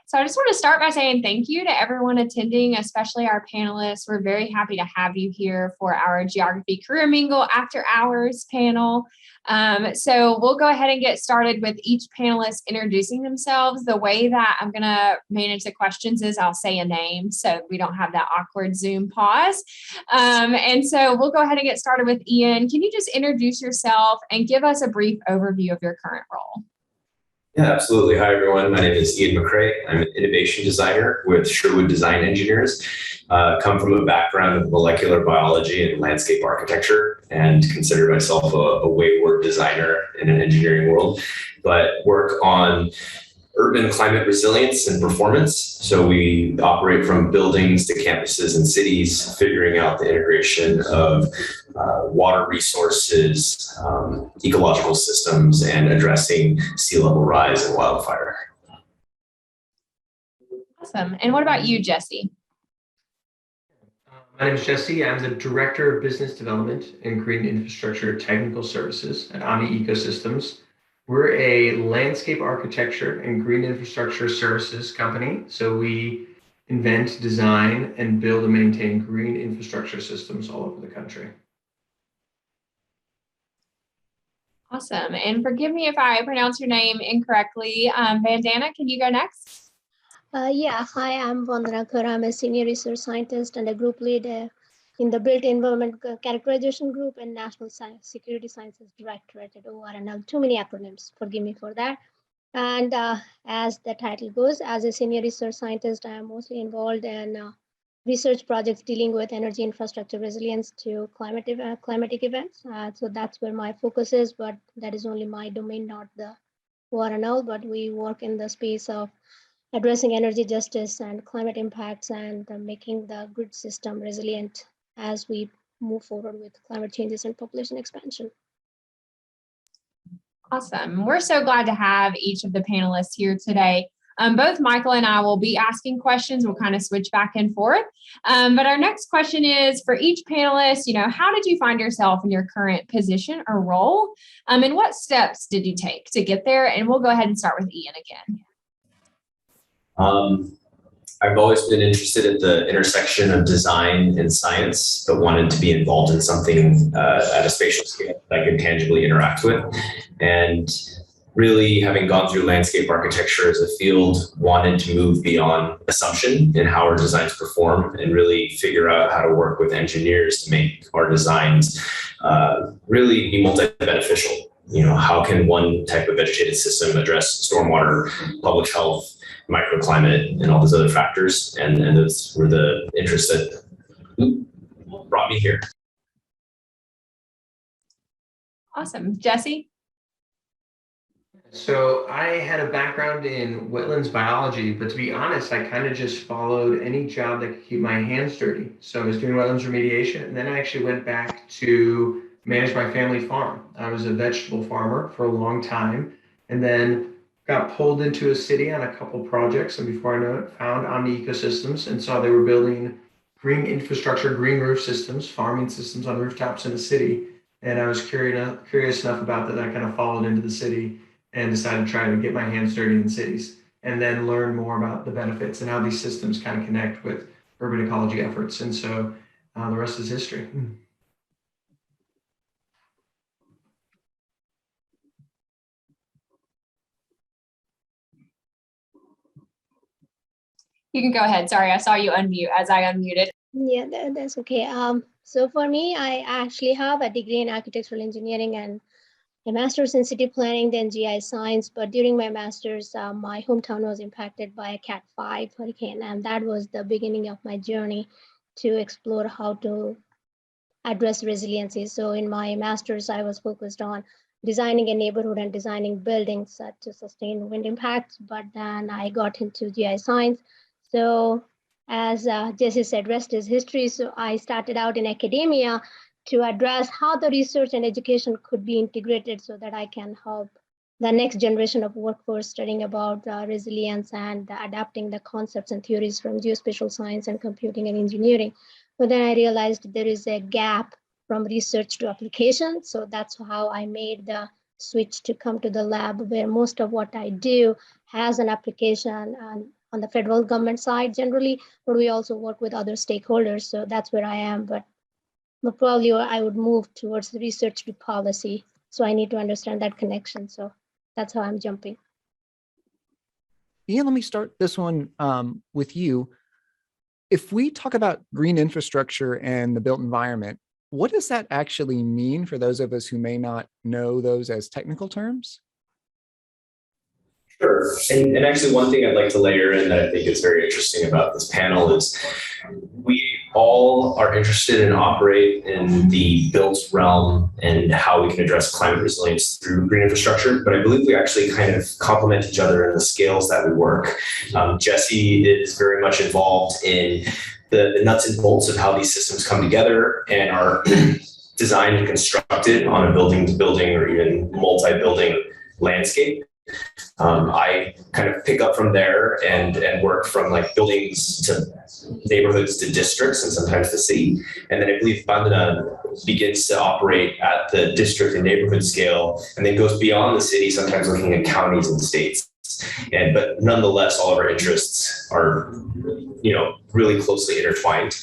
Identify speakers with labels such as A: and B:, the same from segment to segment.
A: So I just want to start by saying thank you to everyone attending, especially our panelists. We're very happy to have you here for our Geography Career Mingle After Hours panel. So we'll go ahead and get started with each panelist introducing themselves. The way that I'm going to manage the questions is I'll say a name so we don't have that awkward Zoom pause. And so we'll go ahead and get started with Ian. Can you just introduce yourself and give us a brief overview of your current role?
B: Yeah, absolutely. Hi, everyone. My name is Ian McRae. I'm an innovation designer with Sherwood Design Engineers. Come from a background of molecular biology and landscape architecture, and consider myself a wayward designer in an engineering world, but work on urban climate resilience and performance. So we operate from buildings to campuses and cities, figuring out the integration of water resources, ecological systems, and addressing sea level rise and wildfire.
A: Awesome. And what about you, Jesse?
C: My name is Jesse. I'm the Director of Business Development and Green Infrastructure Technical Services at Omin-Ecosystems. We're a landscape architecture and green infrastructure services company. So we invent, design, and build and maintain green infrastructure systems all over the country.
A: Awesome. And forgive me if I pronounce your name incorrectly. Bandana, can you go next?
D: Hi, I'm Bandana Kar. I'm a senior research scientist and a group lead in the Built Environment Characterization Group and National Security Sciences Directorate at ORNL. Too many acronyms, forgive me for that. And as the title goes, as a senior research scientist, I am mostly involved in research projects dealing with energy infrastructure resilience to climatic events. So that's where my focus is, but that is only my domain, not the ORNL, but we work in the space of addressing energy justice and climate impacts and making the grid system resilient as we move forward with climate changes and population expansion.
A: Awesome. We're so glad to have each of the panelists here today. Both Michael and I will be asking questions. We'll kind of switch back and forth. But our next question is for each panelist, how did you find yourself in your current position or role? And what steps did you take to get there? And we'll go ahead and start with Ian again.
B: I've always been interested at the intersection of design and science, but wanted to be involved in something at a spatial scale that I could tangibly interact with. And really, having gone through landscape architecture as a field, wanted to move beyond assumption in how our designs perform and really figure out how to work with engineers to make our designs really be multi-beneficial. How can one type of vegetated system address stormwater, public health, microclimate, and all those other factors? And those were the interests that brought me here.
A: Awesome. Jesse?
C: So I had a background in wetlands biology, but to be honest, I kind of just followed any job that could keep my hands dirty. So I was doing wetlands remediation, and then I actually went back to manage my family farm. I was a vegetable farmer for a long time, and then got pulled into a city on a couple projects, and before I know it, found Omin-Ecosystems and saw they were building green infrastructure, green roof systems, farming systems on rooftops in a city. And I was curious enough about that I kind of followed into the city and decided to try to get my hands dirty in cities and then learn more about the benefits and how these systems kind of connect with urban ecology efforts. And so the rest is history.
A: You can go ahead. Sorry, I saw you unmute as I unmuted.
D: Yeah, that's okay. So for me, I actually have a degree in architectural engineering and a master's in city planning, then GI science. But during my master's, my hometown was impacted by a Cat 5 hurricane. And that was the beginning of my journey to explore how to address resiliency. So in my master's, I was focused on designing a neighborhood and designing buildings to sustain wind impacts. But then I got into GI science. So as Jesse said, rest is history. So I started out in academia to address how the research and education could be integrated so that I can help the next generation of workforce studying about resilience and adapting the concepts and theories from geospatial science and computing and engineering. But then I realized there is a gap from research to application. So that's how I made the switch to come to the lab, where most of what I do has an application on the federal government side generally, but we also work with other stakeholders. So that's where I am. But probably I would move towards the research to policy. So I need to understand that connection. So that's how I'm jumping.
E: Ian, let me start this one with you. If we talk about green infrastructure and the built environment, what does that actually mean for those of us who may not know those as technical terms?
B: Sure. And actually, one thing I'd like to layer in that I think is very interesting about this panel is we all are interested and operate in the built realm and how we can address climate resilience through green infrastructure. But I believe we actually kind of complement each other in the scales that we work. Jesse is very much involved in the nuts and bolts of how these systems come together and are designed and constructed on a building to building or even multi-building landscape. I kind of pick up from there and work from like buildings to neighborhoods to districts and sometimes the city. And then I believe Bandana begins to operate at the district and neighborhood scale and then goes beyond the city, sometimes looking at counties and states. But nonetheless, all of our interests are, really closely intertwined.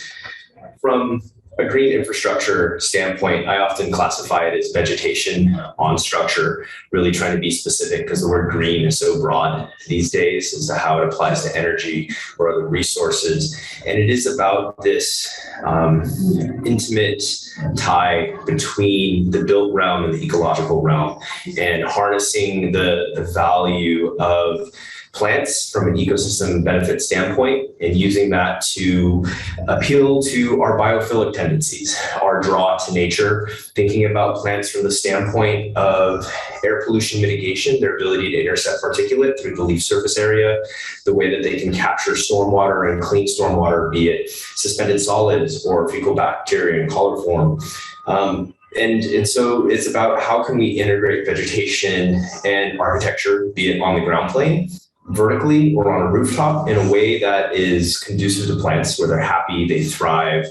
B: From a green infrastructure standpoint, I often classify it as vegetation on structure, really trying to be specific because the word green is so broad these days as to how it applies to energy or other resources. And it is about this intimate tie between the built realm and the ecological realm and harnessing the value of plants from an ecosystem benefit standpoint and using that to appeal to our biophilic tendencies, our draw to nature, thinking about plants from the standpoint of air pollution mitigation, their ability to intercept particulate through the leaf surface area, the way that they can capture stormwater and clean stormwater, be it suspended solids or fecal bacteria in coliform. And so it's about how can we integrate vegetation and architecture, be it on the ground plane, vertically or on a rooftop in a way that is conducive to plants where they're happy, they thrive,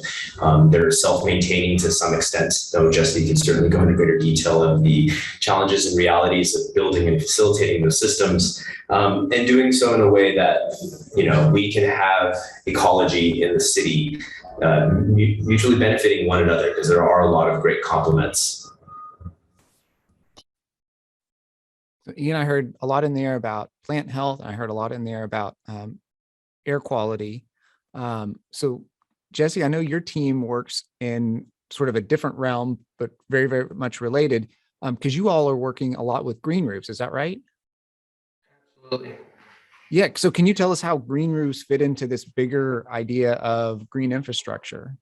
B: they're self-maintaining to some extent, though Jesse can certainly go into greater detail of the challenges and realities of building and facilitating those systems, and doing so in a way that, we can have ecology in the city mutually benefiting one another because there are a lot of great complements.
E: Ian, I heard a lot in there about plant health. I heard a lot in there about air quality. So Jesse, I know your team works in sort of a different realm, but very, very much related because you all are working a lot with green roofs. Is that right?
C: Absolutely.
E: Yeah. So can you tell us how green roofs fit into this bigger idea of green infrastructure?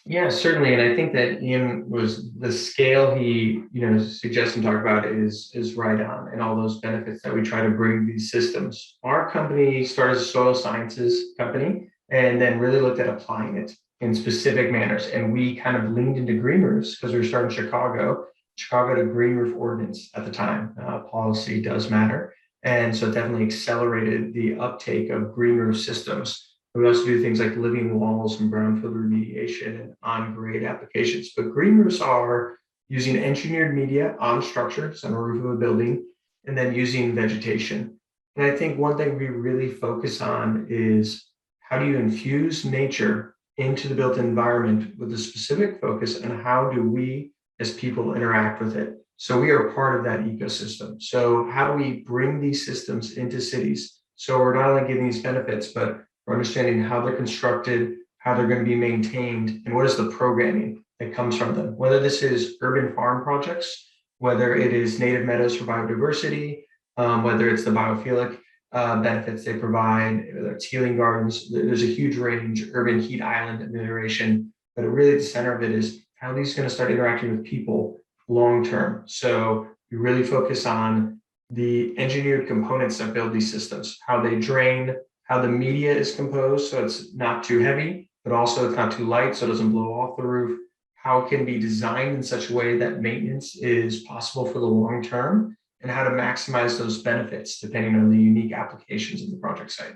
C: Yeah, certainly. And I think that Ian was the scale he, suggests and talk about is right on, and all those benefits that we try to bring these systems. Our company started as a soil sciences company and then really looked at applying it in specific manners. And we kind of leaned into green roofs because we were starting Chicago had a green roof ordinance at the time. Policy does matter. And so it definitely accelerated the uptake of green roof systems. We also do things like living walls and brownfield remediation and on-grade applications. But green roofs are using engineered media on structures on the roof of a building, and then using vegetation. And I think one thing we really focus on is how do you infuse nature into the built environment with a specific focus on how do we as people interact with it. So we are part of that ecosystem. So how do we bring these systems into cities? So we're not only giving these benefits, but we're understanding how they're constructed, how they're going to be maintained, and what is the programming that comes from them. Whether this is urban farm projects, whether it is native meadows for biodiversity, whether it's the biophilic benefits they provide, whether it's healing gardens, there's a huge range, urban heat island amelioration, but really the center of it is how these are going to start interacting with people long-term. So we really focus on the engineered components that build these systems, how they drain, how the media is composed so it's not too heavy, but also it's not too light so it doesn't blow off the roof, how it can be designed in such a way that maintenance is possible for the long term, and how to maximize those benefits depending on the unique applications of the project site.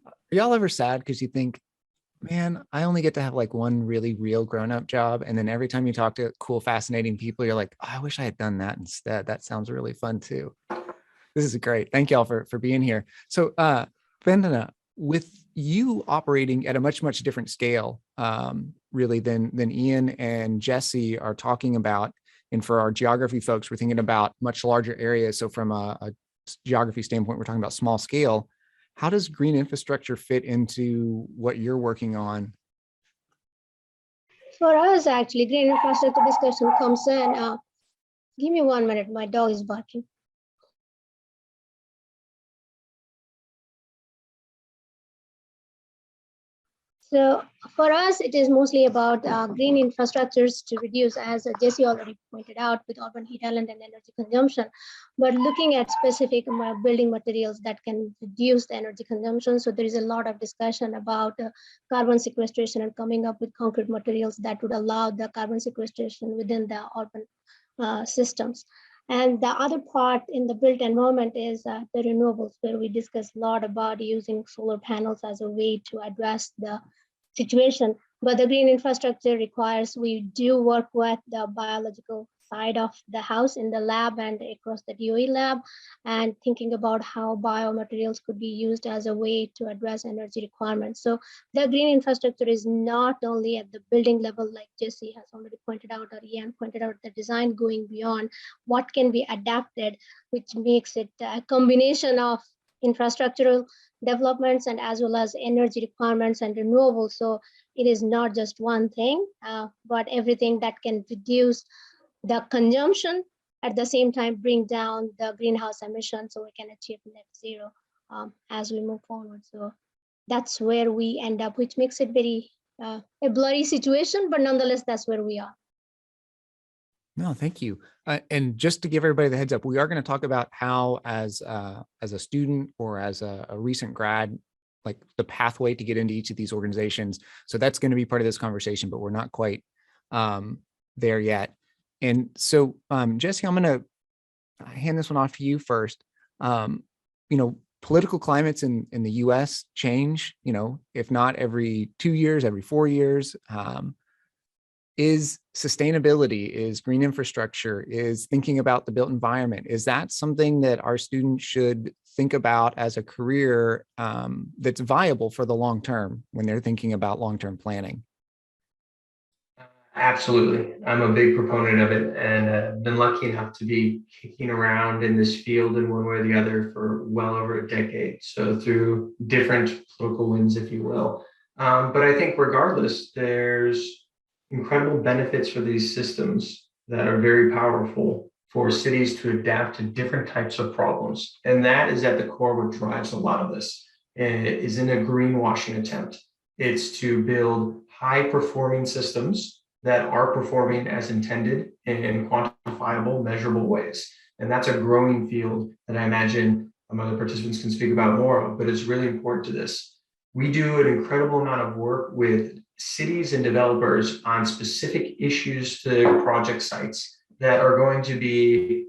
E: Are y'all ever sad because you think, man, I only get to have like one really real grown-up job, and then every time you talk to cool, fascinating people, you're like, oh, I wish I had done that instead. That sounds really fun too. This is great. Thank y'all for being here. So Bandana, with you operating at a much different scale, really than Ian and Jesse are talking about, and for our geography folks, we're thinking about much larger areas. So from a geography standpoint, we're talking about small scale. How does green infrastructure fit into what you're working on?
D: For us, actually, green infrastructure discussion comes in. Give me 1 minute. My dog is barking. So for us, it is mostly about green infrastructures to reduce, as Jesse already pointed out, with urban heat island and energy consumption, but looking at specific building materials that can reduce the energy consumption. So there is a lot of discussion about carbon sequestration and coming up with concrete materials that would allow the carbon sequestration within the urban systems. And the other part in the built environment is the renewables, where we discuss a lot about using solar panels as a way to address the situation. But the green infrastructure requires we do work with the biological side of the house in the lab and across the DOE lab, and thinking about how biomaterials could be used as a way to address energy requirements. So the green infrastructure is not only at the building level, like Jesse has already pointed out, or Ian pointed out, the design going beyond what can be adapted, which makes it a combination of infrastructural developments and as well as energy requirements and renewables. So it is not just one thing, but everything that can reduce the consumption, at the same time bring down the greenhouse emissions so we can achieve net zero as we move forward. So that's where we end up, which makes it very a blurry situation, but nonetheless, that's where we are.
E: No, thank you. And just to give everybody the heads up, we are going to talk about how, as a student or as a recent grad, like the pathway to get into each of these organizations. So that's going to be part of this conversation, but we're not quite there yet. And so, Jesse, I'm going to hand this one off to you first. Political climates in the U.S. change, if not every 2 years, every 4 years. Is sustainability, is green infrastructure, is thinking about the built environment, is that something that our students should think about as a career that's viable for the long term when they're thinking about long-term planning?
C: Absolutely. I'm a big proponent of it, and been lucky enough to be kicking around in this field in one way or the other for well over a decade. So through different political winds, if you will. But I think regardless, there's incredible benefits for these systems that are very powerful for cities to adapt to different types of problems. And that is at the core what drives a lot of this. It is in a greenwashing attempt. It's to build high performing systems that are performing as intended in quantifiable, measurable ways. And that's a growing field that I imagine other participants can speak about more of, but it's really important to this. We do an incredible amount of work with cities and developers on specific issues to project sites that are going to be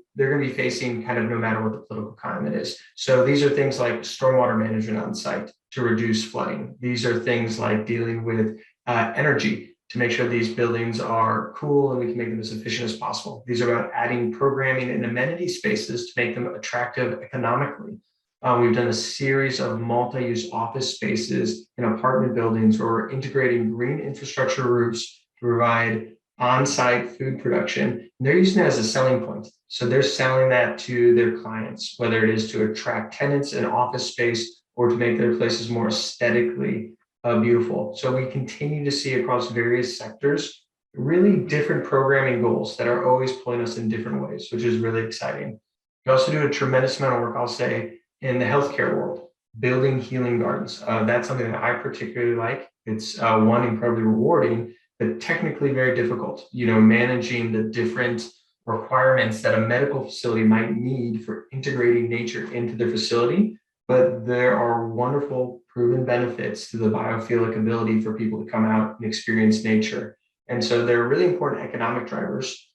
C: facing kind of no matter what the political climate is. So these are things like stormwater management on site to reduce flooding. These are things like dealing with energy to make sure these buildings are cool and we can make them as efficient as possible. These are about adding programming and amenity spaces to make them attractive economically. We've done a series of multi-use office spaces in apartment buildings where we're integrating green infrastructure roofs to provide on-site food production. And they're using it as a selling point. So they're selling that to their clients, whether it is to attract tenants in office space or to make their places more aesthetically beautiful. So we continue to see across various sectors really different programming goals that are always pulling us in different ways, which is really exciting. We also do a tremendous amount of work, I'll say, in the healthcare world, building healing gardens. That's something that I particularly like. It's one, incredibly rewarding, but technically very difficult. Managing the different requirements that a medical facility might need for integrating nature into their facility. But there are wonderful proven benefits to the biophilic ability for people to come out and experience nature. And so they're really important economic drivers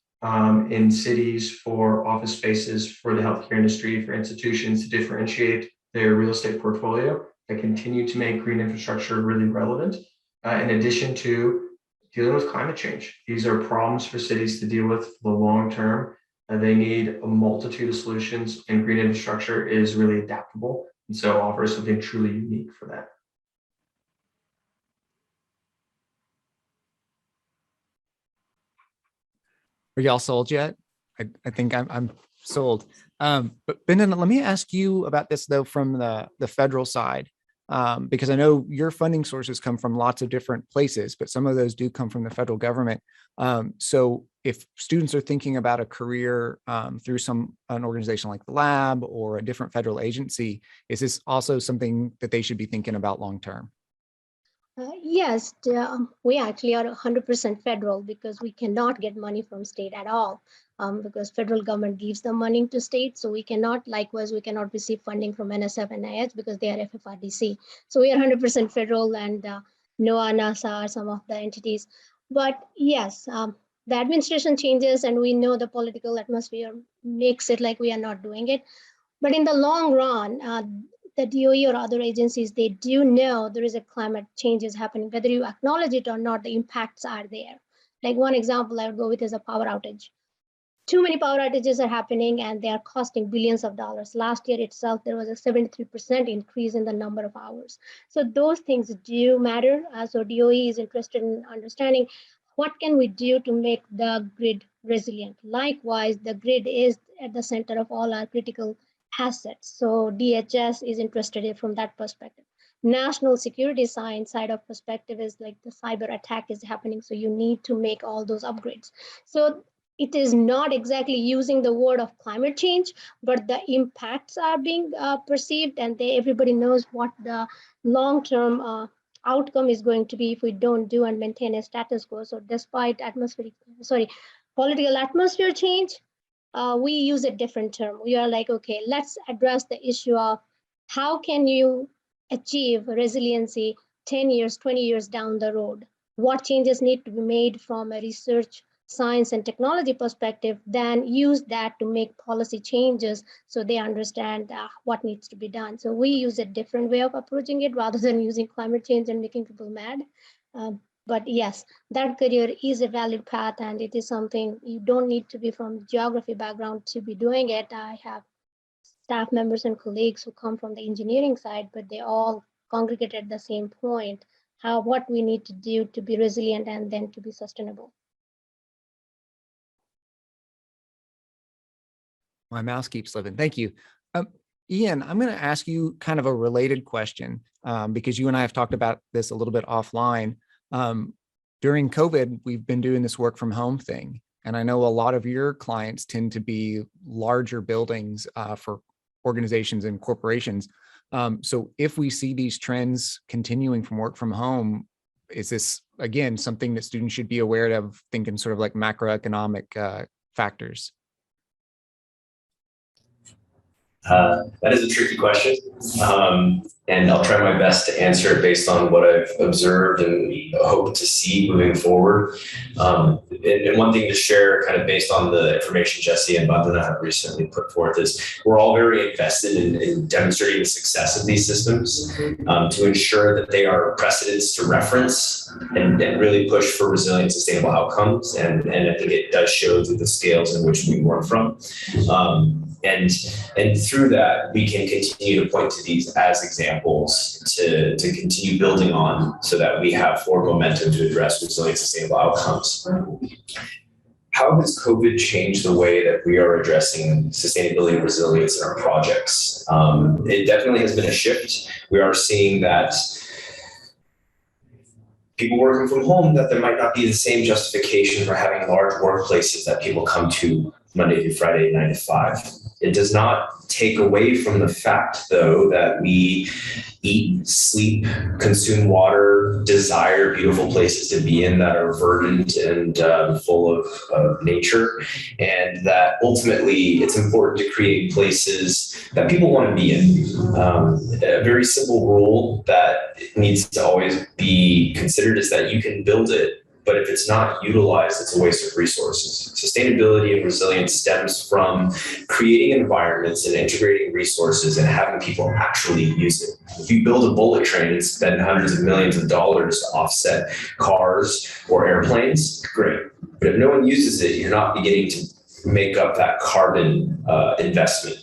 C: in cities, for office spaces, for the healthcare industry, for institutions to differentiate their real estate portfolio that continue to make green infrastructure really relevant, in addition to dealing with climate change. These are problems for cities to deal with for the long term. They need a multitude of solutions, and green infrastructure is really adaptable, and so offers something truly unique for that.
E: Are y'all sold yet? I think I'm sold. But Bandana, let me ask you about this though from the federal side, because I know your funding sources come from lots of different places, but some of those do come from the federal government. So if students are thinking about a career through an organization like the lab or a different federal agency, is this also something that they should be thinking about long term?
D: Yes, we actually are 100% federal because we cannot get money from state at all, because federal government gives the money to state. So we cannot, likewise, we cannot receive funding from NSF and NIH because they are FFRDC. So we are 100% federal, and NOAA, NASA are some of the entities. But yes, the administration changes and we know the political atmosphere makes it like we are not doing it. But in the long run, the DOE or other agencies, they do know there is a climate changes happening. Whether you acknowledge it or not, the impacts are there. Like one example I would go with is a power outage. Too many power outages are happening and they are costing billions of dollars. Last year itself, there was a 73% increase in the number of hours. So those things do matter. So DOE is interested in understanding what can we do to make the grid resilient. Likewise, the grid is at the center of all our critical assets. So DHS is interested from that perspective. National security side of perspective is like the cyber attack is happening. So you need to make all those upgrades. So it is not exactly using the word of climate change, but the impacts are being perceived, and everybody knows what the long-term outcome is going to be if we don't do and maintain a status quo. So despite political atmosphere change, we use a different term. We are like, okay, let's address the issue of how can you achieve resiliency 10 years, 20 years down the road? What changes need to be made from a research, science, and technology perspective, then use that to make policy changes so they understand what needs to be done. So we use a different way of approaching it rather than using climate change and making people mad. But yes, that career is a valid path, and it is something you don't need to be from geography background to be doing it. I have staff members and colleagues who come from the engineering side, but they all congregate at the same point, what we need to do to be resilient and then to be sustainable.
E: My mouse keeps living. Thank you. Ian, I'm going to ask you kind of a related question because you and I have talked about this a little bit offline. During COVID, we've been doing this work from home thing. And I know a lot of your clients tend to be larger buildings for organizations and corporations. So if we see these trends continuing from work from home, is this, again, something that students should be aware of, thinking sort of like macroeconomic factors?
B: That is a tricky question, and I'll try my best to answer it based on what I've observed and hope to see moving forward. And one thing to share, kind of based on the information Jesse and Bandana have recently put forth, is we're all very invested in demonstrating the success of these systems to ensure that they are precedents to reference and really push for resilient, sustainable outcomes. And I think it does show through the scales in which we work from. And through that, we can continue to point to these as examples to continue building on so that we have forward momentum to address resilient, sustainable outcomes. How has COVID changed the way that we are addressing sustainability and resilience in our projects? It definitely has been a shift. We are seeing that people working from home, that there might not be the same justification for having large workplaces that people come to Monday through Friday, 9 to 5. It does not take away from the fact, though, that we eat, sleep, consume water, desire beautiful places to be in that are verdant and full of nature, and that ultimately it's important to create places that people want to be in. A very simple rule that needs to always be considered is that you can build it, but if it's not utilized, it's a waste of resources. Sustainability and resilience stems from creating environments and integrating resources and having people actually use it. If you build a bullet train and spend hundreds of millions of dollars to offset cars or airplanes, great. But if no one uses it, you're not beginning to make up that carbon investment.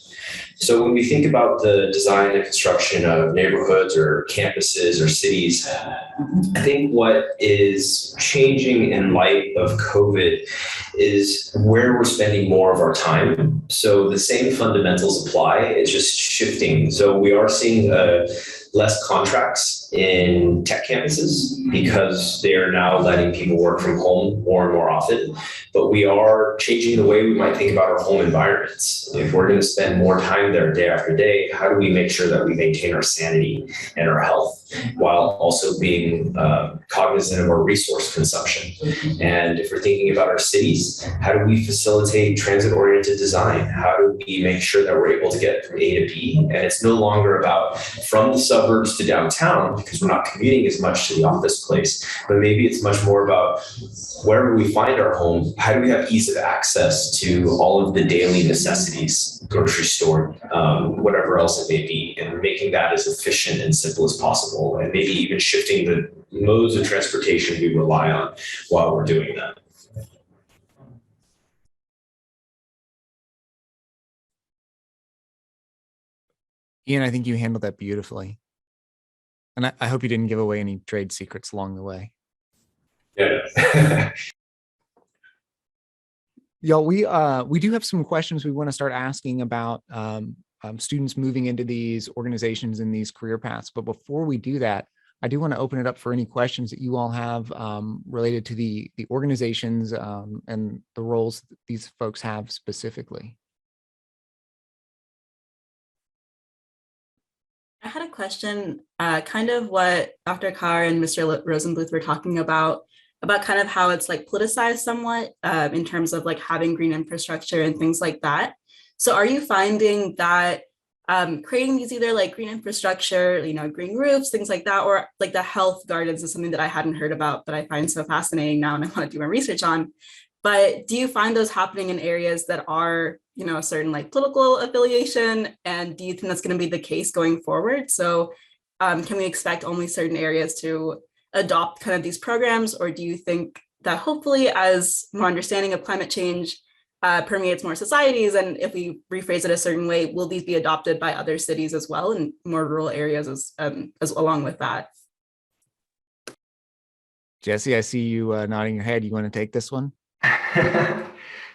B: So when we think about the design and construction of neighborhoods or campuses or cities, I think what is changing in light of COVID is where we're spending more of our time. So the same fundamentals apply, it's just shifting. So we are seeing less contracts in tech campuses because they are now letting people work from home more and more often. But we are changing the way we might think about our home environments. If we're going to spend more time there day after day, how do we make sure that we maintain our sanity and our health while also being cognizant of our resource consumption? And if we're thinking about our cities, how do we facilitate transit-oriented design? How do we make sure that we're able to get from A to B? And it's no longer about from the suburbs to downtown because we're not commuting as much to the office place, but maybe it's much more about wherever we find our home, how do we have ease of access to all of the daily necessities, grocery store, whatever else it may be, and making that as efficient and simple as possible, and maybe even shifting the modes of transportation we rely on while we're doing that.
E: Ian, I think you handled that beautifully. And I hope you didn't give away any trade secrets along the way.
B: Yeah.
E: Y'all, we do have some questions we want to start asking about students moving into these organizations and these career paths. But before we do that, I do want to open it up for any questions that you all have related to the organizations and the roles that these folks have specifically.
F: I had a question, kind of what Dr. Kar and Mr. Rosenbluth were talking about kind of how it's like politicized somewhat in terms of like having green infrastructure and things like that. So are you finding that creating these either like green infrastructure, you know, green roofs, things like that, or like the health gardens is something that I hadn't heard about, but I find so fascinating now and I want to do my research on. But do you find those happening in areas that are, you know, a certain like political affiliation? And do you think that's going to be the case going forward? So can we expect only certain areas to adopt kind of these programs? Or do you think that hopefully as more understanding of climate change permeates more societies, and if we rephrase it a certain way, will these be adopted by other cities as well and more rural areas as along with that?
E: Jesse, I see you nodding your head. You want to take this one?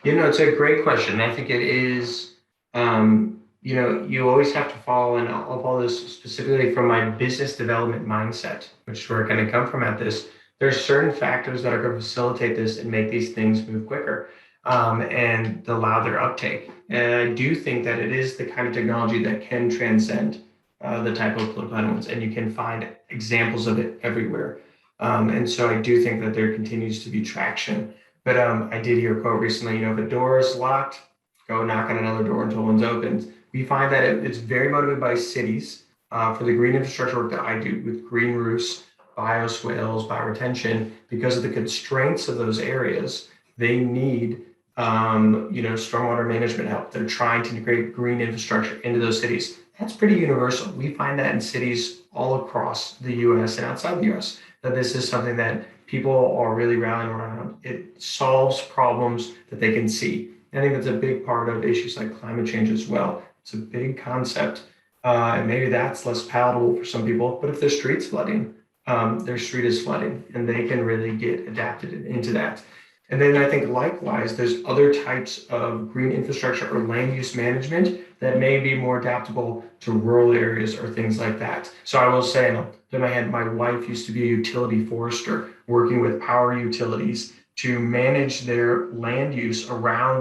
C: You know, it's a great question. I think it is, you know, you always have to follow, and I'll follow this specifically from my business development mindset, which is where I kind of come from at this. There's certain factors that are going to facilitate this and make these things move quicker and allow their uptake. And I do think that it is the kind of technology that can transcend the type of political elements, and you can find examples of it everywhere. And so I do think that there continues to be traction. But I did hear a quote recently, you know, if a door is locked, go knock on another door until one's opened. We find that it's very motivated by cities for the green infrastructure work that I do with green roofs, bioswales, bioretention, because of the constraints of those areas. They need, you know, stormwater management help. They're trying to integrate green infrastructure into those cities. That's pretty universal. We find that in cities all across the US and outside the US, that this is something that people are really rallying around. It solves problems that they can see. I think that's a big part of issues like climate change as well. It's a big concept, and maybe that's less palatable for some people, but if their street's flooding, their street is flooding, and they can really get adapted into that. And then I think likewise, there's other types of green infrastructure or land use management that may be more adaptable to rural areas or things like that. So I will say, in my head, my wife used to be a utility forester working with power utilities to manage their land use around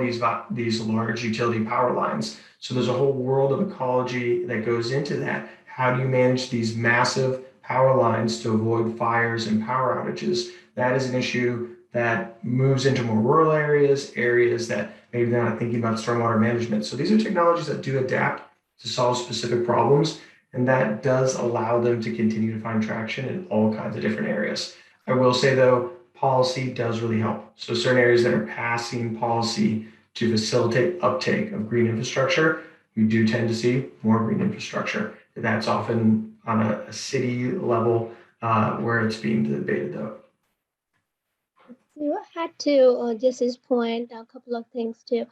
C: these large utility power lines. So there's a whole world of ecology that goes into that. How do you manage these massive power lines to avoid fires and power outages? That is an issue that moves into more rural areas that maybe they're not thinking about stormwater management. So these are technologies that do adapt to solve specific problems, and that does allow them to continue to find traction in all kinds of different areas. I will say though, policy does really help. So certain areas that are passing policy to facilitate uptake of green infrastructure, we do tend to see more green infrastructure. That's often on a city level where it's being debated though.
D: So I had to Jesse's point, a couple of things too.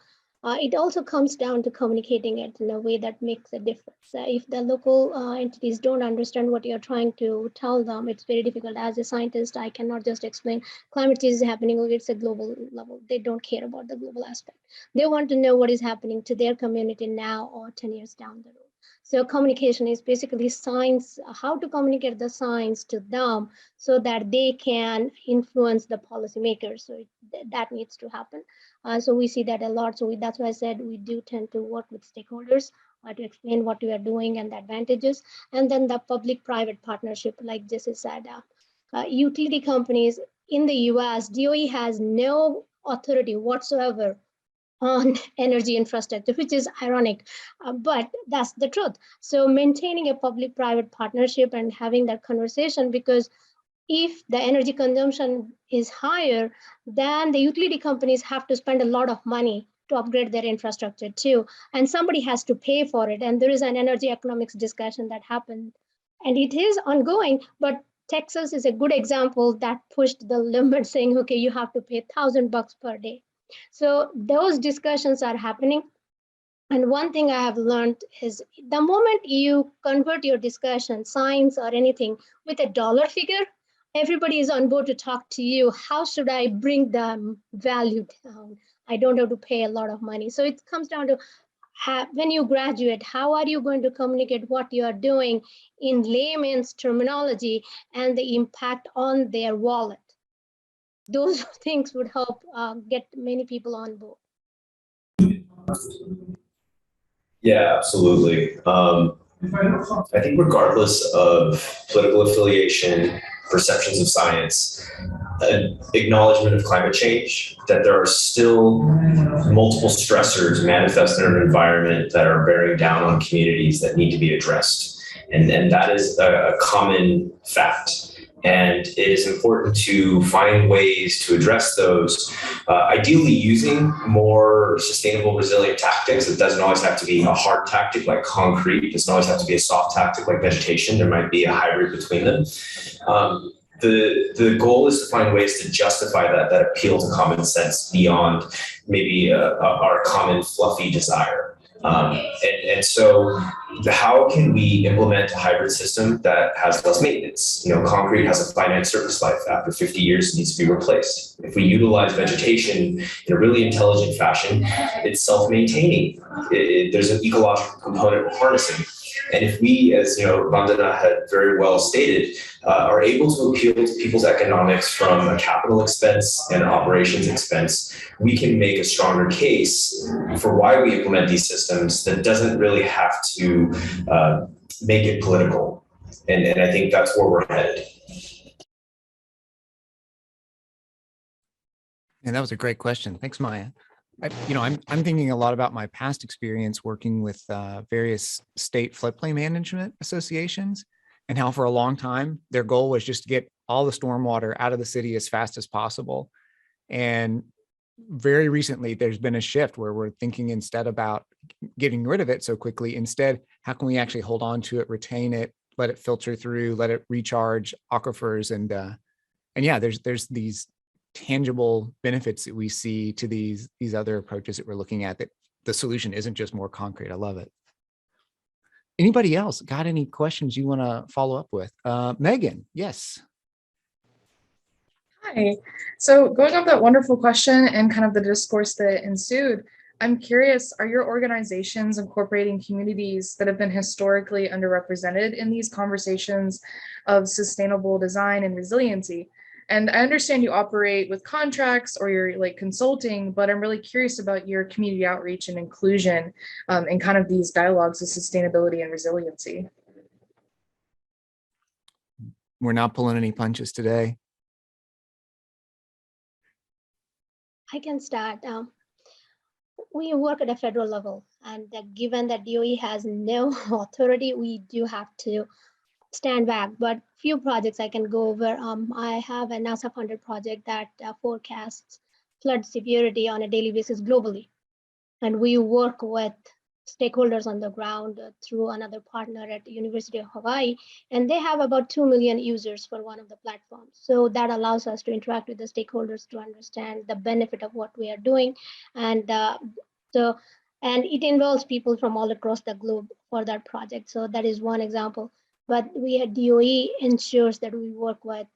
D: It also comes down to communicating it in a way that makes a difference. If the local entities don't understand what you're trying to tell them, it's very difficult. As a scientist, I cannot just explain climate change is happening, okay, it's a global level. They don't care about the global aspect. They want to know what is happening to their community now or 10 years down the road. So communication is basically science, how to communicate the science to them so that they can influence the policymakers. So that needs to happen. So we see that a lot. So that's why I said we do tend to work with stakeholders to explain what we are doing and the advantages. And then the public-private partnership, like Jesse said, utility companies in the US, DOE has no authority whatsoever on energy infrastructure, which is ironic, but that's the truth. So maintaining a public-private partnership and having that conversation, because if the energy consumption is higher, then the utility companies have to spend a lot of money to upgrade their infrastructure too. And somebody has to pay for it. And there is an energy economics discussion that happened. And it is ongoing, but Texas is a good example that pushed the limit saying, okay, you have to pay $1,000 per day. So those discussions are happening. And one thing I have learned is the moment you convert your discussion, science or anything, with a dollar figure, everybody is on board to talk to you. How should I bring the value down? I don't have to pay a lot of money. So it comes down to when you graduate, how are you going to communicate what you are doing in layman's terminology and the impact on their wallet? Those things would help get many people on board.
B: Yeah, absolutely. I think regardless of political affiliation, perceptions of science, an acknowledgement of climate change, that there are still multiple stressors manifested in our environment that are bearing down on communities that need to be addressed. And that is a common fact. And it is important to find ways to address those, ideally using more sustainable, resilient tactics. It doesn't always have to be a hard tactic like concrete. It doesn't always have to be a soft tactic like vegetation. There might be a hybrid between them. The goal is to find ways to justify that appeal to common sense beyond maybe our common fluffy desire. And so how can we implement a hybrid system that has less maintenance? Concrete has a finite surface life. After 50 years, it needs to be replaced. If we utilize vegetation in a really intelligent fashion, it's self-maintaining. There's an ecological component of harnessing. And if we, as Bandana had very well stated, are able to appeal to people's economics from a capital expense and operations expense, we can make a stronger case for why we implement these systems that doesn't really have to make it political. And I think that's where we're headed.
E: And that was a great question. Thanks, Maya. I'm thinking a lot about my past experience working with various state floodplain management associations, and how for a long time their goal was just to get all the stormwater out of the city as fast as possible. And very recently, there's been a shift where we're thinking, instead about getting rid of it so quickly, instead, how can we actually hold on to it, retain it, let it filter through, let it recharge aquifers, and yeah, there's these tangible benefits that we see to these other approaches that we're looking at, that the solution isn't just more concrete. I love it. Anybody else got any questions you want to follow up with? Megan, yes.
G: Hi. So going off that wonderful question and kind of the discourse that ensued, I'm curious, are your organizations incorporating communities that have been historically underrepresented in these conversations of sustainable design and resiliency? And I understand you operate with contracts or you're like consulting, but I'm really curious about your community outreach and inclusion in kind of these dialogues of sustainability and resiliency.
E: We're not pulling any punches today.
D: I can start. We work at a federal level, and given that DOE has no authority, we do have to stand back. But few projects I can go over. I have a NASA-funded project that forecasts flood severity on a daily basis globally, and we work with stakeholders on the ground through another partner at the University of Hawaii, and they have about 2 million users for one of the platforms. So that allows us to interact with the stakeholders to understand the benefit of what we are doing. And So, and it involves people from all across the globe for that project. So that is one example. But we at DOE ensures that we work with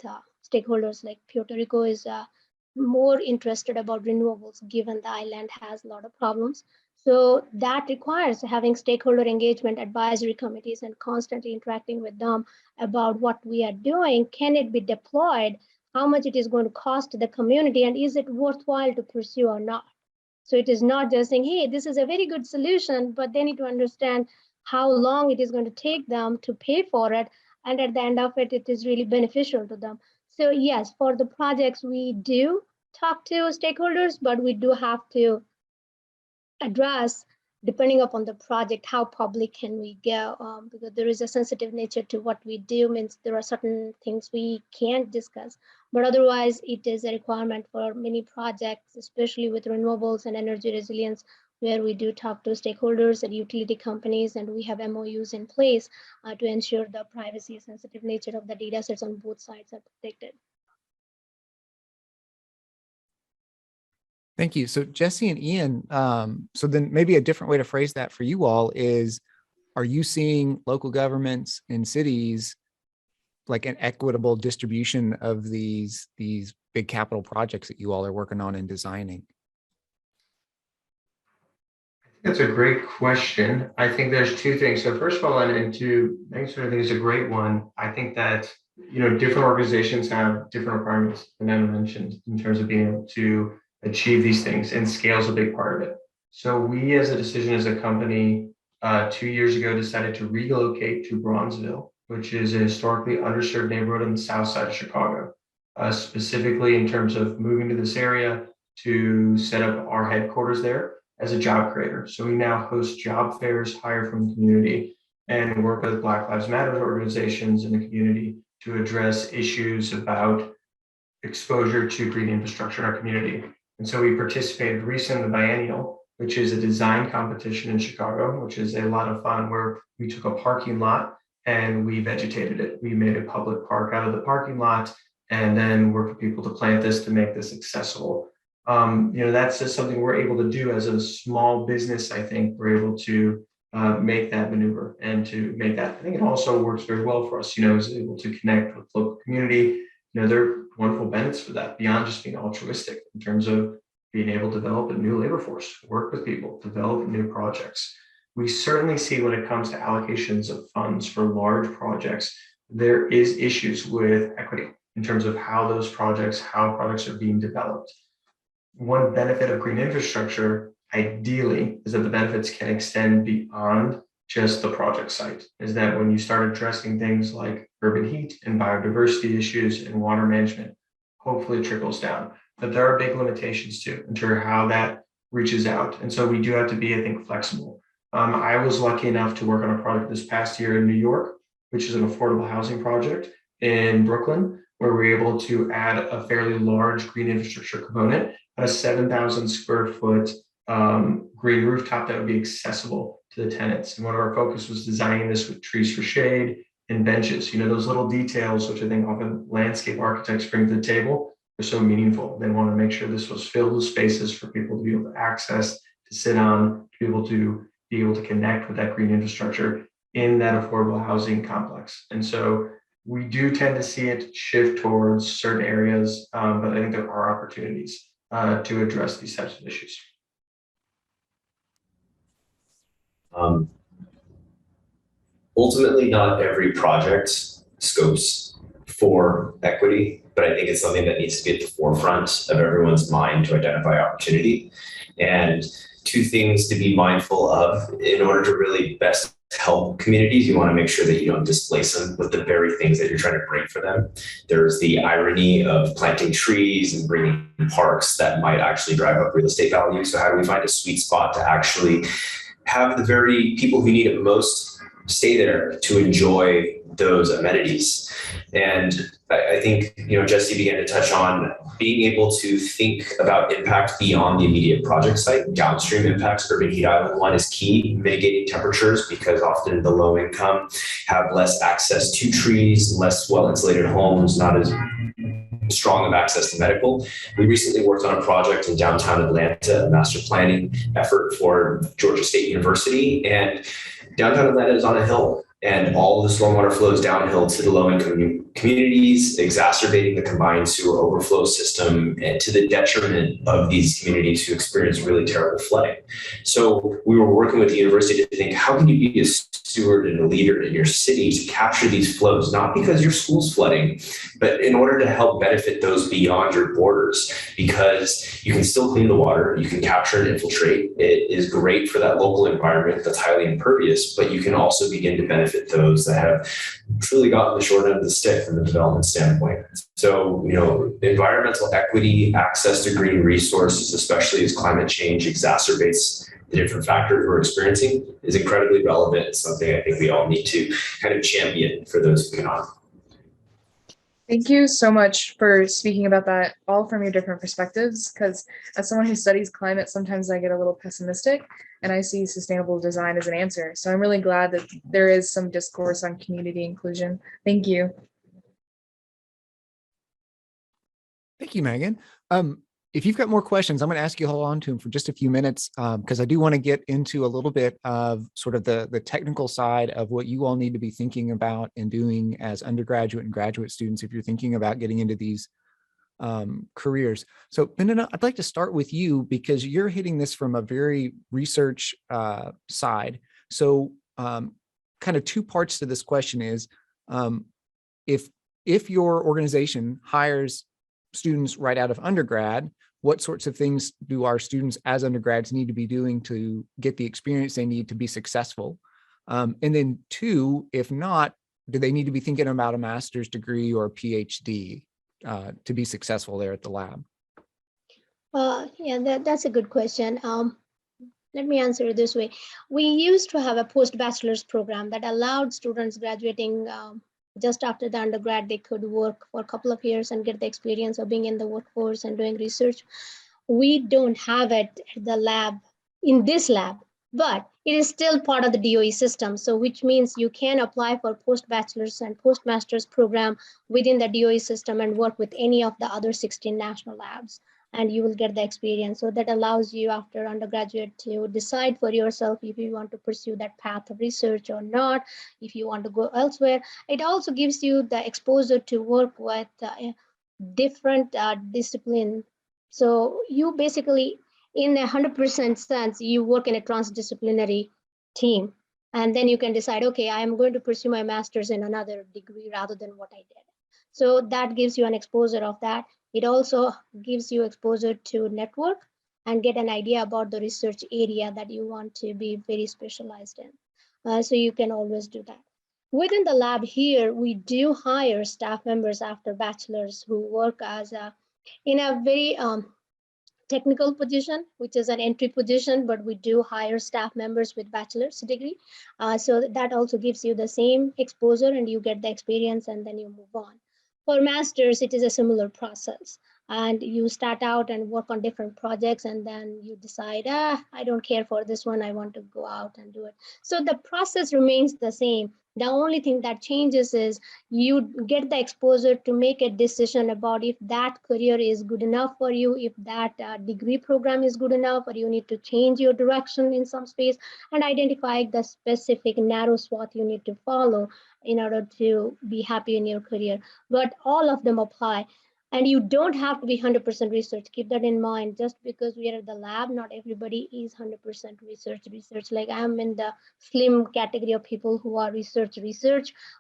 D: stakeholders. Like Puerto Rico is more interested about renewables, given the island has a lot of problems. So that requires having stakeholder engagement, advisory committees, and constantly interacting with them about what we are doing. Can it be deployed? How much it is going to cost the community, and is it worthwhile to pursue or not? So it is not just saying, hey, this is a very good solution, but they need to understand how long it is going to take them to pay for it. And at the end of it, it is really beneficial to them. So yes, for the projects, we do talk to stakeholders, but we do have to address, depending upon the project, how public can we go, because there is a sensitive nature to what we do. Means there are certain things we can't discuss, but otherwise it is a requirement for many projects, especially with renewables and energy resilience, where we do talk to stakeholders and utility companies, and we have MOUs in place to ensure the privacy sensitive nature of the data sets on both sides are protected.
E: Thank you. So Jesse and Ian, so then maybe a different way to phrase that for you all is, are you seeing local governments and cities like an equitable distribution of these big capital projects that you all are working on and designing?
C: That's a great question. I think there's two things. So first of all, and two, thanks for I think it's a great one. I think that, you know, different organizations have different requirements, and I mentioned in terms of being able to achieve these things, and scale is a big part of it. So we as a company 2 years ago decided to relocate to Bronzeville, which is a historically underserved neighborhood on the south side of Chicago, specifically in terms of moving to this area to set up our headquarters there as a job creator. So we now host job fairs, hire from the community, and work with Black Lives Matter organizations in the community to address issues about exposure to green infrastructure in our community. And so we participated recently in the Biennial, which is a design competition in Chicago, which is a lot of fun, where we took a parking lot and we vegetated it. We made a public park out of the parking lot and then worked with people to plant this to make this accessible. You know, that's just something we're able to do as a small business. I think we're able to make that maneuver and to make that. I think it also works very well for us, you know, is able to connect with the local community. You know, there are wonderful benefits for that beyond just being altruistic in terms of being able to develop a new labor force, work with people, develop new projects. We certainly see when it comes to allocations of funds for large projects, there is issues with equity in terms of how projects are being developed. One benefit of green infrastructure, ideally, is that the benefits can extend beyond just the project site, is that when you start addressing things like urban heat and biodiversity issues and water management, hopefully it trickles down. But there are big limitations too in terms of how that reaches out. And so we do have to be, I think, flexible. I was lucky enough to work on a project this past year in New York, which is an affordable housing project in Brooklyn, where we were able to add a fairly large green infrastructure component at a 7,000 square foot green rooftop that would be accessible to the tenants. And one of our focus was designing this with trees for shade and benches. You know, those little details, which I think often landscape architects bring to the table, are so meaningful. They want to make sure this was filled with spaces for people to be able to access, to sit on, to be able to connect with that green infrastructure in that affordable housing complex. And so we do tend to see it shift towards certain areas, but I think there are opportunities to address these types of issues.
B: Ultimately, not every project scopes for equity, but I think it's something that needs to be at the forefront of everyone's mind to identify opportunity. And two things to be mindful of in order to really best help communities, you want to make sure that you don't displace them with the very things that you're trying to bring for them. There's the irony of planting trees and bringing parks that might actually drive up real estate value. So how do we find a sweet spot to actually have the very people who need it most stay there to enjoy those amenities? And I think, you know, Jesse began to touch on being able to think about impact beyond the immediate project site. Downstream impacts, urban heat island one is key, mitigating temperatures, because often the low income have less access to trees, less well insulated homes, not as strong of access to medical. We recently worked on a project in downtown Atlanta, a master planning effort for Georgia State University, and downtown Atlanta is on a hill, and all of the stormwater flows downhill to the low-income communities, exacerbating the combined sewer overflow system and to the detriment of these communities who experience really terrible flooding. So we were working with the university to think, how can you be a steward and a leader in your city to capture these flows, not because your school's flooding, but in order to help benefit those beyond your borders, because you can still clean the water, you can capture and infiltrate. It is great for that local environment that's highly impervious, but you can also begin to benefit those that have truly gotten the short end of the stick from the development standpoint. So, environmental equity, access to green resources, especially as climate change exacerbates the different factors we're experiencing, is incredibly relevant. It's something I think we all need to kind of champion for those who cannot.
G: Thank you so much for speaking about that, all from your different perspectives, because as someone who studies climate, sometimes I get a little pessimistic and I see sustainable design as an answer. So I'm really glad that there is some discourse on community inclusion. Thank you.
E: Thank you, Megan. If you've got more questions, I'm going to ask you to hold on to them for just a few minutes, because I do want to get into a little bit of sort of the technical side of what you all need to be thinking about and doing as undergraduate and graduate students if you're thinking about getting into these careers. So, Bandana, I'd like to start with you because you're hitting this from a very research side. So, kind of two parts to this question is, if your organization hires students right out of undergrad, what sorts of things do our students as undergrads need to be doing to get the experience they need to be successful? And then two, if not, do they need to be thinking about a master's degree or a PhD to be successful there at the lab?
D: Yeah, that's a good question. Let me answer it this way. We used to have a post-bachelor's program that allowed students graduating just after the undergrad, they could work for a couple of years and get the experience of being in the workforce and doing research. We don't have it at the lab, in this lab, but it is still part of the DOE system. So which means you can apply for post-bachelor's and post-master's program within the DOE system and work with any of the other 16 national labs, and you will get the experience. So that allows you after undergraduate to decide for yourself if you want to pursue that path of research or not, if you want to go elsewhere. It also gives you the exposure to work with different discipline. So you basically, in 100% sense, you work in a transdisciplinary team. And then you can decide, okay, I'm going to pursue my master's in another degree rather than what I did. So that gives you an exposure of that. It also gives you exposure to network and get an idea about the research area that you want to be very specialized in. So you can always do that. Within the lab here, we do hire staff members after bachelor's who work as in a very technical position, which is an entry position, but we do hire staff members with bachelor's degree. So that also gives you the same exposure and you get the experience and then you move on. For master's, it is a similar process. And you start out and work on different projects and then you decide, I don't care for this one, I want to go out and do it. So the process remains the same. The only thing that changes is you get the exposure to make a decision about if that career is good enough for you, if that degree program is good enough, or you need to change your direction in some space and identify the specific narrow swath you need to follow in order to be happy in your career. But all of them apply. And you don't have to be 100% research. Keep that in mind. Just because we are at the lab, not everybody is 100% research. Like I'm in the slim category of people who are research,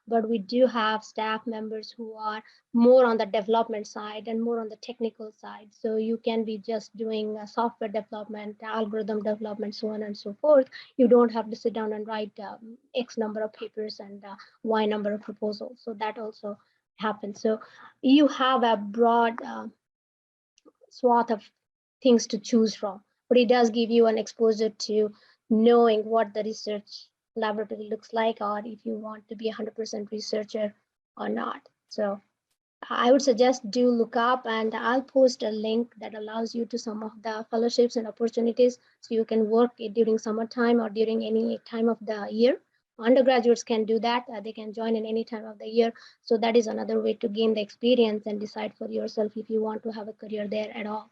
D: but we do have staff members who are more on the development side and more on the technical side. So you can be just doing software development, algorithm development, so on and so forth. You don't have to sit down and write X number of papers and Y number of proposals. So that also happens. So you have a broad swath of things to choose from, but it does give you an exposure to knowing what the research laboratory looks like, or if you want to be 100% researcher or not. So I would suggest do look up, and I'll post a link that allows you to some of the fellowships and opportunities so you can work during summertime or during any time of the year undergraduates can do that. They can join in any time of the year. So that is another way to gain the experience and decide for yourself if you want to have a career there at all.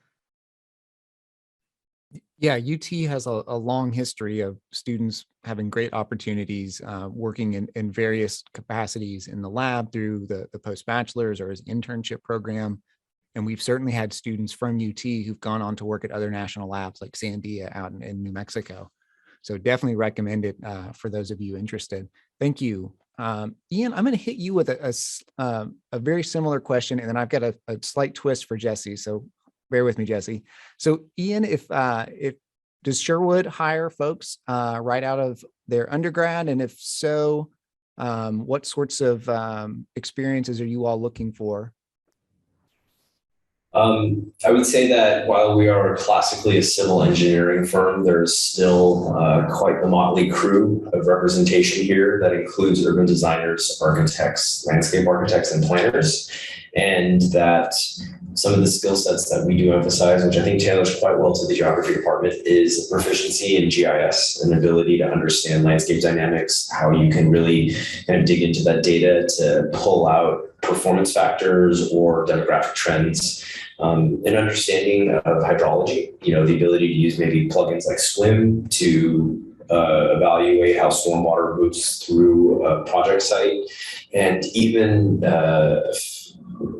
E: Yeah, UT has a long history of students having great opportunities working in various capacities in the lab through the post-bachelor's or as internship program. And we've certainly had students from UT who've gone on to work at other national labs like Sandia out in New Mexico. So definitely recommend it for those of you interested. Thank you. Ian, I'm going to hit you with a very similar question, and then I've got a slight twist for Jesse. So bear with me, Jesse. So Ian, if does Sherwood hire folks right out of their undergrad? And if so, what sorts of experiences are you all looking for?
B: I would say that while we are classically a civil engineering firm, there's still quite the motley crew of representation here that includes urban designers, architects, landscape architects, and planners. And that some of the skill sets that we do emphasize, which I think tailors quite well to the geography department, is proficiency in GIS, an ability to understand landscape dynamics, how you can really kind of dig into that data to pull out performance factors or demographic trends. An understanding of hydrology, the ability to use maybe plugins like Swim to evaluate how stormwater moves through a project site, and even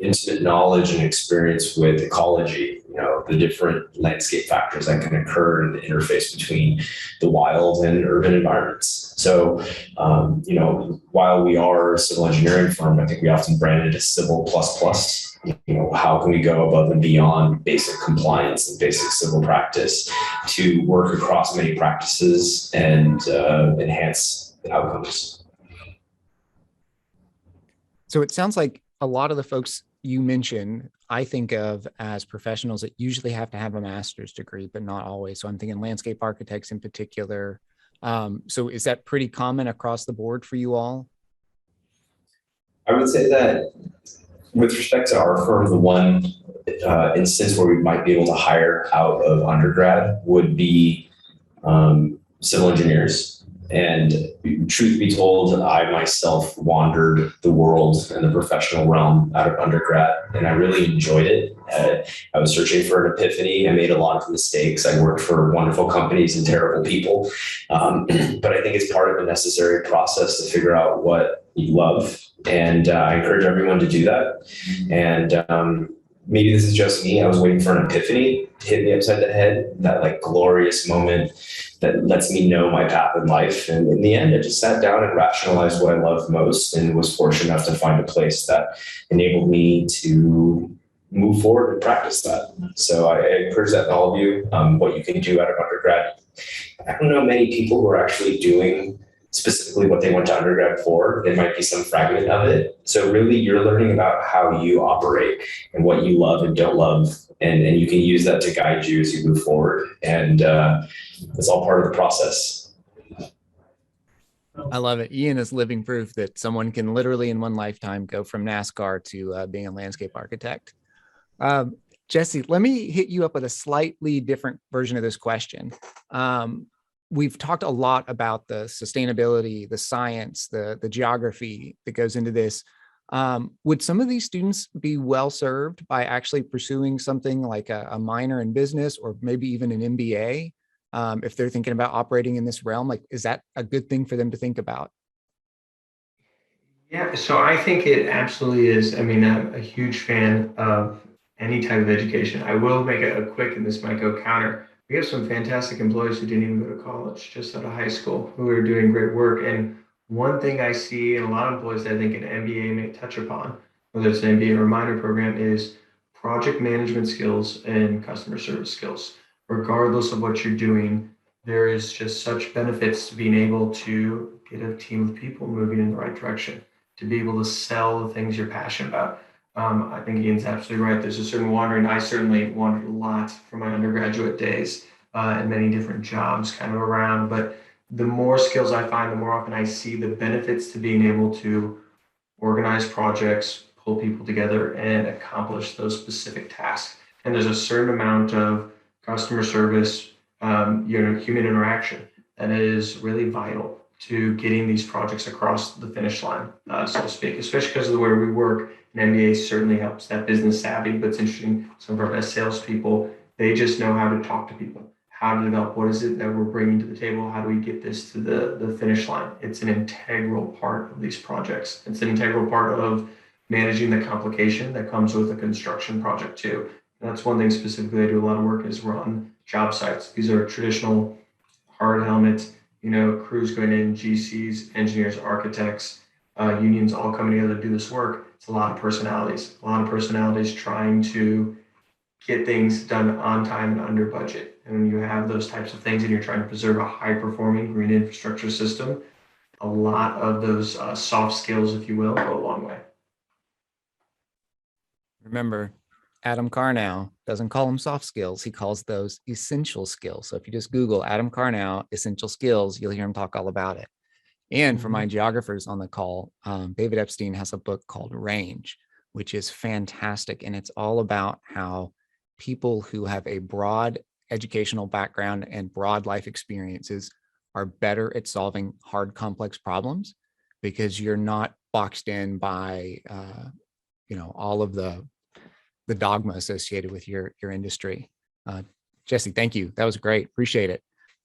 B: intimate knowledge and experience with ecology, the different landscape factors that can occur in the interface between the wild and urban environments. So, while we are a civil engineering firm, I think we often brand it as civil plus plus. How can we go above and beyond basic compliance and basic civil practice to work across many practices and enhance outcomes?
E: So it sounds like a lot of the folks you mentioned, I think of as professionals that usually have to have a master's degree, but not always. So I'm thinking landscape architects in particular. So is that pretty common across the board for you all?
B: I would say that with respect to our firm, the one instance where we might be able to hire out of undergrad would be civil engineers. And truth be told, I myself wandered the world and the professional realm out of undergrad, and I really enjoyed it. I was searching for an epiphany. I made a lot of mistakes. I worked for wonderful companies and terrible people. But I think it's part of a necessary process to figure out what you love. And I encourage everyone to do that. And maybe this is just me. I was waiting for an epiphany to hit me upside the head, that glorious moment that lets me know my path in life. And in the end, I just sat down and rationalized what I loved most and was fortunate enough to find a place that enabled me to move forward and practice that. So I encourage that in all of you, what you can do out of undergrad. I don't know many people who are actually doing specifically what they went to undergrad for. There might be some fragment of it. So really you're learning about how you operate and what you love and don't love. And you can use that to guide you as you move forward. And it's all part of the process.
E: I love it. Ian is living proof that someone can literally in one lifetime go from NASCAR to being a landscape architect. Jesse, let me hit you up with a slightly different version of this question. We've talked a lot about the sustainability, the science, the geography that goes into this. Would some of these students be well served by actually pursuing something like a minor in business or maybe even an MBA if they're thinking about operating in this realm? Like, is that a good thing for them to think about?
C: Yeah, so I think it absolutely is. I mean, I'm a huge fan of any type of education. I will make a quick, and this might go counter. We have some fantastic employees who didn't even go to college, just out of high school, who are doing great work. And one thing I see in a lot of employees that I think an MBA may touch upon, whether it's an MBA or a minor program, is project management skills and customer service skills. Regardless of what you're doing, there is just such benefits to being able to get a team of people moving in the right direction, to be able to sell the things you're passionate about. I think Ian's absolutely right. There's a certain wandering. I certainly wandered a lot from my undergraduate days and many different jobs kind of around. But the more skills I find, the more often I see the benefits to being able to organize projects, pull people together, and accomplish those specific tasks. And there's a certain amount of customer service, human interaction that is really vital to getting these projects across the finish line, so to speak, especially because of the way we work. An MBA certainly helps that business savvy, but it's interesting. Some of our best salespeople, they just know how to talk to people, how to develop what is it that we're bringing to the table, how do we get this to the finish line. It's an integral part of these projects. It's an integral part of managing the complication that comes with a construction project too. And that's one thing specifically I do a lot of work is run job sites. These are traditional hard helmets, crews going in, GCs, engineers, architects, unions all coming together to do this work. It's a lot of personalities trying to get things done on time and under budget. And when you have those types of things and you're trying to preserve a high performing green infrastructure system, a lot of those soft skills, if you will, go a long way.
E: Remember, Adam Carnow doesn't call them soft skills. He calls those essential skills. So if you just Google Adam Carnow, essential skills, you'll hear him talk all about it. And for my geographers on the call, David Epstein has a book called Range, which is fantastic. And it's all about how people who have a broad educational background and broad life experiences are better at solving hard, complex problems because you're not boxed in by, all of the dogma associated with your industry. Jesse, thank you. That was great. Appreciate it.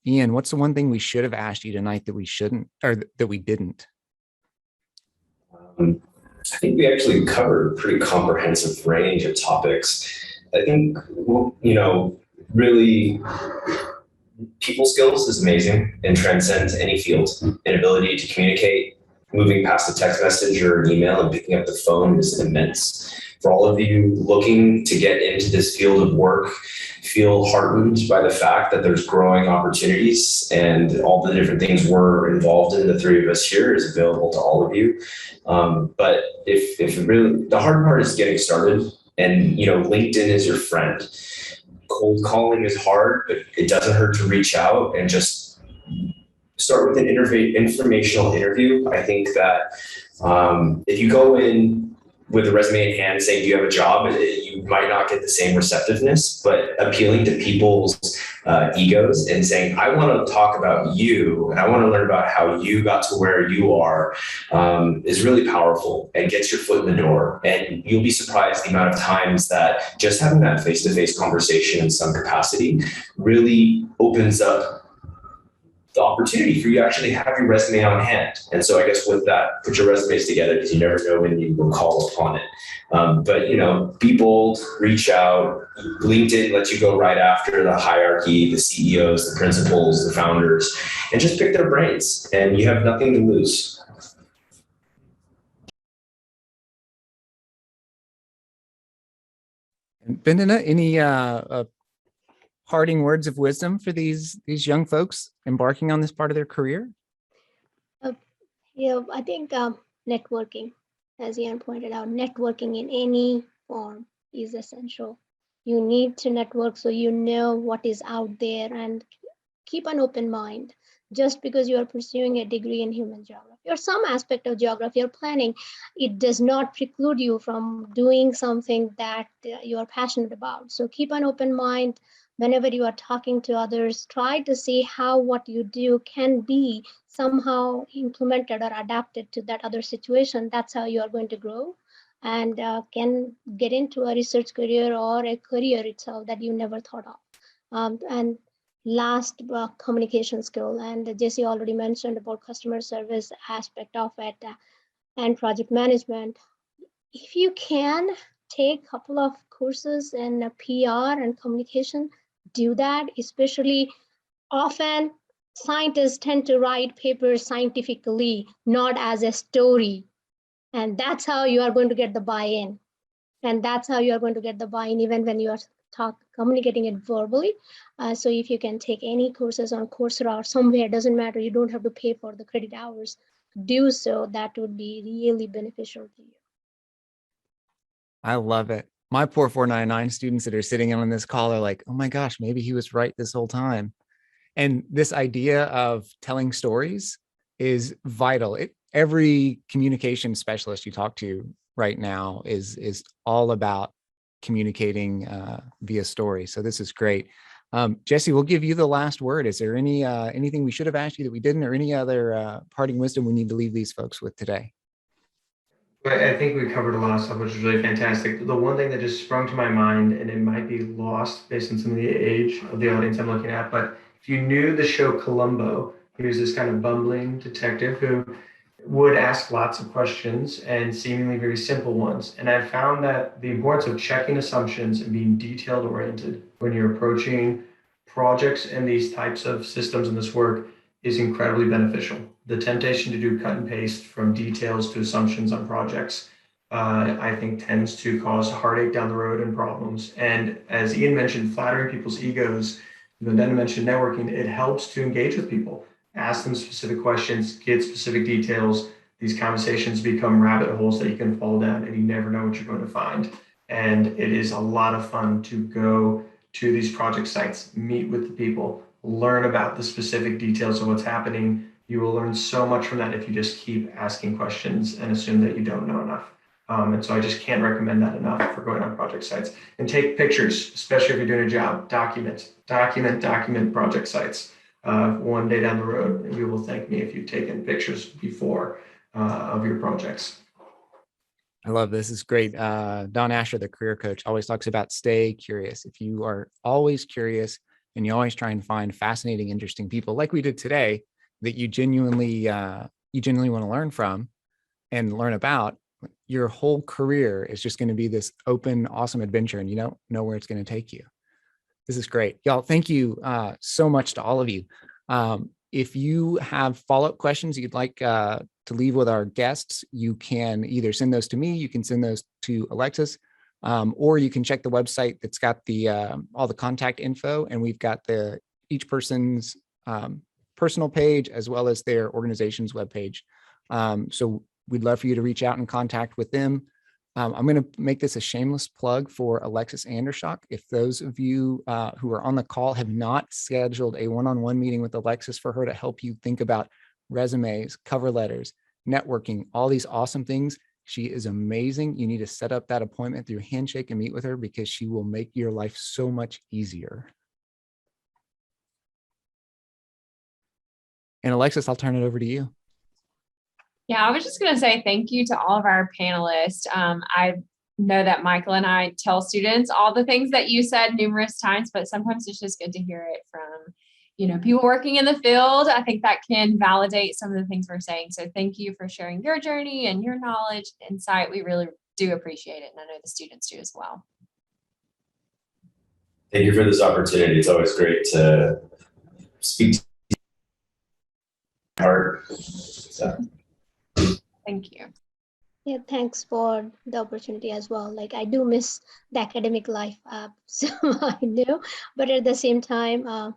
E: Ian, what's the one thing we should have asked you tonight that we shouldn't, or that we didn't?
B: I think we actually covered a pretty comprehensive range of topics. I think, really people skills is amazing and transcends any field. An ability to communicate, moving past a text message or an email and picking up the phone is immense. For all of you looking to get into this field of work, feel heartened by the fact that there's growing opportunities and all the different things we're involved in, the three of us here, is available to all of you. But if really, the hard part is getting started, and LinkedIn is your friend. Cold calling is hard, but it doesn't hurt to reach out and just start with an informational interview. I think that if you go in with a resume in hand saying, do you have a job? You might not get the same receptiveness, but appealing to people's egos and saying, I want to talk about you and I want to learn about how you got to where you are is really powerful and gets your foot in the door. And you'll be surprised the amount of times that just having that face-to-face conversation in some capacity really opens up the opportunity for you to actually have your resume on hand. And so I guess with that, put your resumes together because you never know when you will call upon it. But be bold, reach out. LinkedIn lets you go right after the hierarchy, the CEOs, the principals, the founders, and just pick their brains and you have nothing to lose.
E: Bandana, any parting words of wisdom for these young folks embarking on this part of their career?
D: I think networking, as Ian pointed out, networking in any form is essential. You need to network so you know what is out there and keep an open mind. Just because you are pursuing a degree in human geography or some aspect of geography or planning, it does not preclude you from doing something that you are passionate about. So keep an open mind. Whenever you are talking to others, try to see how what you do can be somehow implemented or adapted to that other situation. That's how you are going to grow and can get into a research career or a career itself that you never thought of. And last, communication skill. And Jesse already mentioned about customer service aspect of it and project management. If you can take a couple of courses in PR and communication, do that. Especially often scientists tend to write papers scientifically, not as a story. And that's how you are going to get the buy-in. And that's how you are going to get the buy-in even when you are communicating it verbally. So if you can take any courses on Coursera or somewhere, doesn't matter, you don't have to pay for the credit hours, do so. That would be really beneficial to you.
E: I love it. My poor 499 students that are sitting on this call are like, oh my gosh, maybe he was right this whole time. And this idea of telling stories is vital. Every communication specialist you talk to right now is all about communicating via story. So this is great. Jesse, we'll give you the last word. Is there anything we should have asked you that we didn't, or any other parting wisdom we need to leave these folks with today?
C: I think we covered a lot of stuff, which is really fantastic. The one thing that just sprung to my mind, and it might be lost based on some of the age of the audience I'm looking at, but if you knew the show Columbo, he was this kind of bumbling detective who would ask lots of questions and seemingly very simple ones. And I've found that the importance of checking assumptions and being detailed oriented when you're approaching projects and these types of systems in this work is incredibly beneficial. The temptation to do cut and paste from details to assumptions on projects, I think tends to cause heartache down the road and problems. And as Ian mentioned, flattering people's egos, Bandana mentioned networking, it helps to engage with people, ask them specific questions, get specific details. These conversations become rabbit holes that you can fall down and you never know what you're going to find. And it is a lot of fun to go to these project sites, meet with the people, learn about the specific details of what's happening. You will learn so much from that if you just keep asking questions and assume that you don't know enough. And so I just can't recommend that enough for going on project sites. And take pictures, especially if you're doing a job. Document project sites. One day down the road, you will thank me if you've taken pictures before of your projects.
E: I love this. Is great. Don Asher, the career coach, always talks about stay curious. If you are always curious and you always try and find fascinating, interesting people like we did today that you genuinely want to learn from and learn about, your whole career is just going to be this open, awesome adventure, and you don't know where it's going to take you. This is great. Y'all, thank you so much to all of you. If you have follow-up questions you'd like to leave with our guests, you can either send those to me, you can send those to Alexis, or you can check the website that's got the all the contact info, and we've got each person's personal page as well as their organization's webpage. So we'd love for you to reach out and contact with them. I'm going to make this a shameless plug for Alexis Andershock. If those of you who are on the call have not scheduled a one-on-one meeting with Alexis for her to help you think about resumes, cover letters, networking, all these awesome things, she is amazing. You need to set up that appointment through Handshake and meet with her because she will make your life so much easier. And Alexis, I'll turn it over to you.
A: Yeah, I was just going to say thank you to all of our panelists. I know that Michael and I tell students all the things that you said numerous times, but sometimes it's just good to hear it from, people working in the field. I think that can validate some of the things we're saying. So thank you for sharing your journey and your knowledge, insight. We really do appreciate it. And I know the students do as well.
B: Thank you for this opportunity. It's always great to speak to heart. So.
A: Thank you.
D: Yeah, thanks for the opportunity as well. Like, I do miss the academic life, so I do, but at the same time,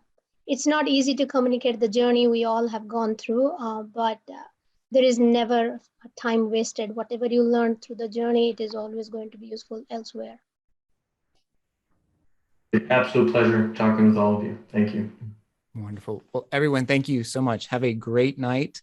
D: it's not easy to communicate the journey we all have gone through, but there is never a time wasted. Whatever you learn through the journey, it is always going to be useful elsewhere.
C: Absolute pleasure talking with all of you. Thank you.
E: Wonderful. Well, everyone, thank you so much. Have a great night.